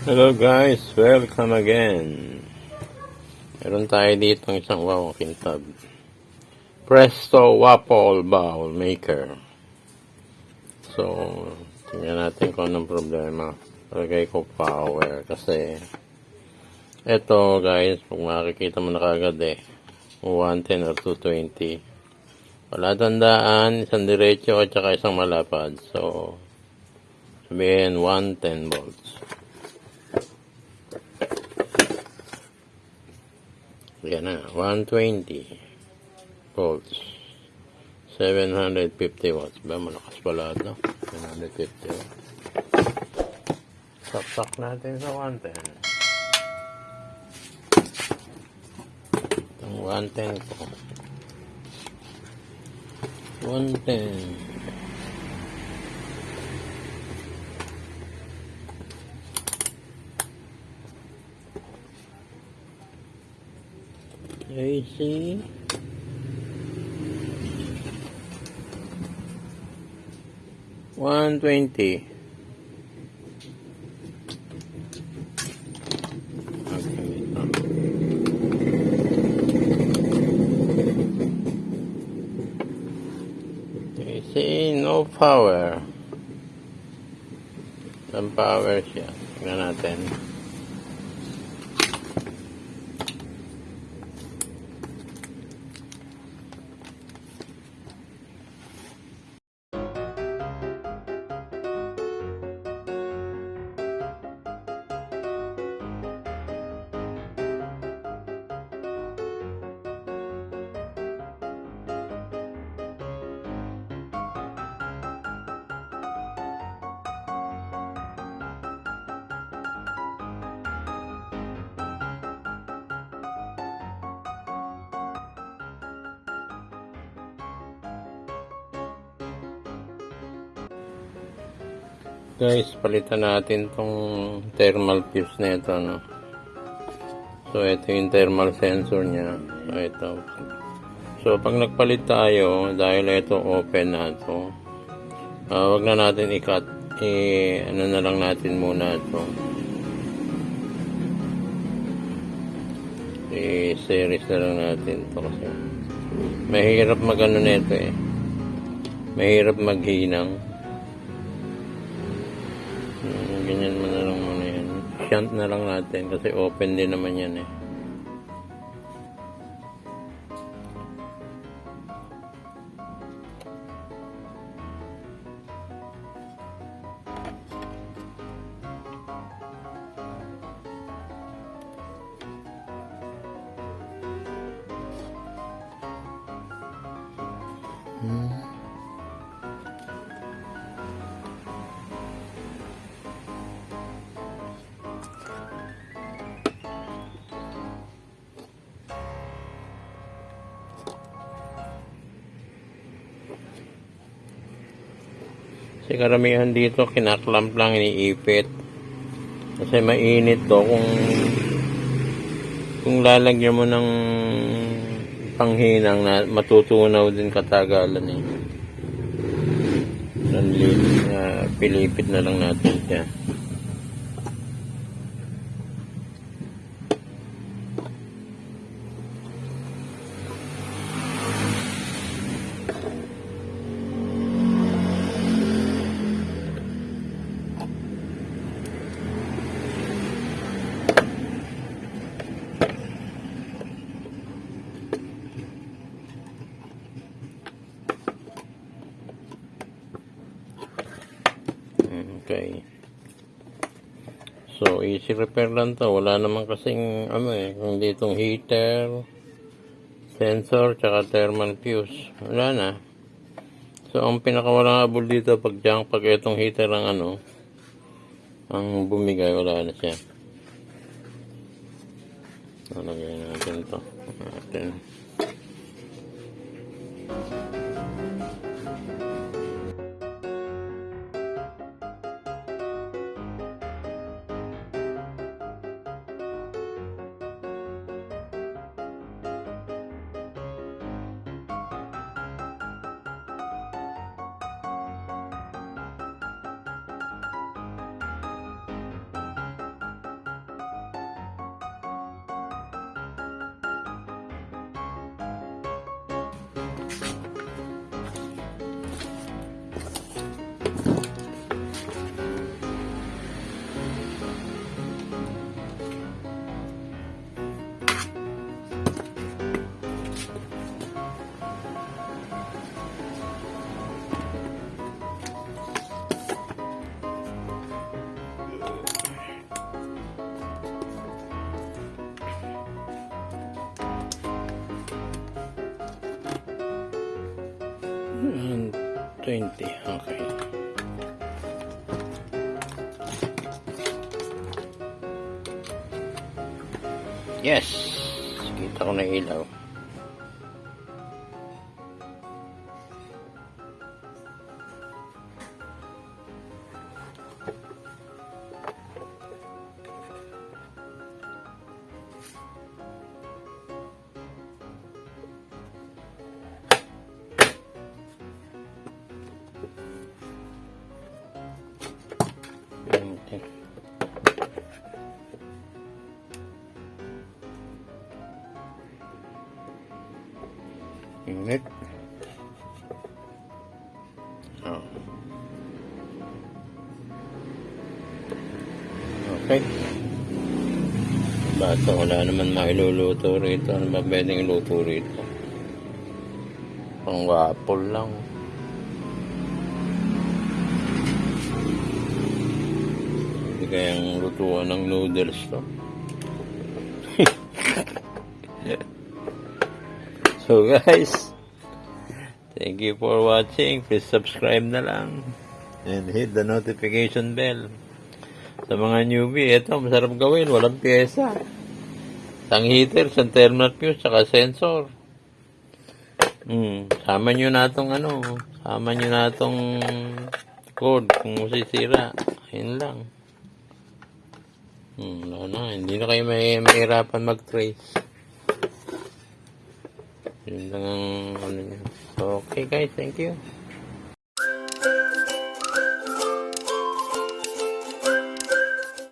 Hello guys, welcome again. Meron tayo dito ng isang kintab. Presto Waffle Bowl Maker. So, tingnan natin kung anong problema. Lagay ko power kasi eto guys, kung makikita mo na kagad 110 or 220. Wala tandaan, isang diretso at saka isang malapad. So, sabihin 110 volts. Yan na, 120 volts. 750 watts. Ba, malakas pala ito. 750 watts. Saksak natin sa 110. Itong 110 ko. 110. AC 120. AC no power. Ang power siya. Tingnan natin. Guys, palitan natin tong thermal fuse na ito, no? So, ito yung thermal sensor niya. So, ito. So, pag nagpalit tayo, dahil ito open na ito, wag na natin i-cut. Ano na lang natin muna ito. I-series na lang natin ito kasi mahirap mag-ano nito mahirap maghinang. Ganyan mo na lang muna yan. Shunt na lang natin kasi open din naman yan Kasi karamihan dito kinaklamp lang, iniipit kasi mainit to. Kung lalagyan mo ng panghinang na matutunaw din katagalan pilipit na lang natin siya. Okay. So, easy repair lang to. Wala naman kasing kung ditong heater, sensor, tsaka thermal fuse. Wala na. So, ang pinakawalang abol dito pag itong heater ang bumigay, wala na siya. Nalagay natin to. 120. Okay. Yes! Kita ko na ilaw. Init. Oh. Okay. Basta wala naman mailuluto rito. Ano ba pwedeng iluto rito? Pang waffle lang. Hindi kayang lutuan ng noodles to. So guys, thank you for watching. Please subscribe na lang and hit the notification bell. Sa mga newbie, ito masarap gawin, walang pyesa. Isang heater, isang thermal fuse, saka sensor. Sama nyo na itong sama nyo na itong code kung masisira. Ayun lang. Hindi na kayo mahirapan mag-trace. Yun lang ang niya. So, okay guys, thank you.